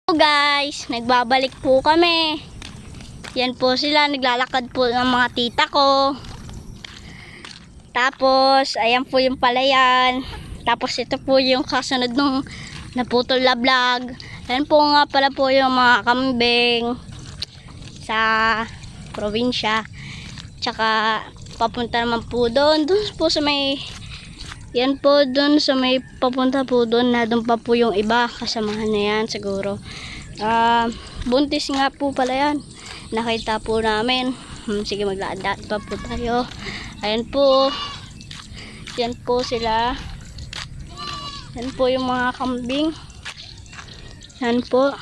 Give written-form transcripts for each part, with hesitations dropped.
Guys, nagbabalik po kami. Yan po sila, naglalakad po ng mga tita ko. Tapos, ayan po yung palayan. Tapos ito po yung kasunod nung naputol na vlog. Ayan po nga pala po yung mga kambing sa probinsya. Tsaka papunta naman po doon. Doon po sa may, yan po doon sa may papunta po doon na doon pa po yung iba. Kasamahan na yan siguro. Buntis nga po pala yan. Nakita po namin. Sige, maglaad pa po tayo. Ayan po. Yan po sila. Yan po yung mga kambing. Yan po.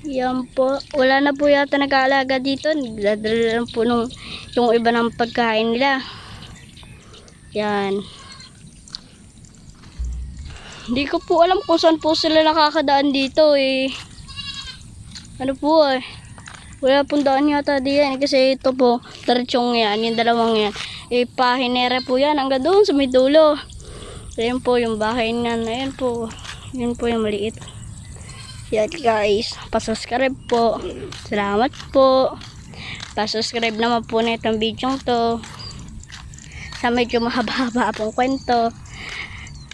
Yan po. Wala na po yata nag-aalaga dito. Nagdadala lang po yung iba ng pagkain nila. Yan. Hindi ko po alam kung saan po sila nakakadaan dito eh. Ano po eh. Wala pong daan yata diyan kasi ito po, tarchong yan, yung dalawang yan. Pahinera po yan hanggang doon sa may dulo. Ayan po yung bahay niyan. Ayan po. Yun po yung maliit. Yan guys. Pasubscribe po. Salamat po. Pasubscribe naman po na itong video to. Sa medyo mahaba-haba pong kwento.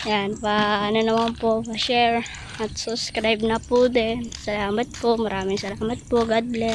Yan. Ano naman po. Pa-share. At subscribe na po din. Salamat po. Maraming salamat po. God bless.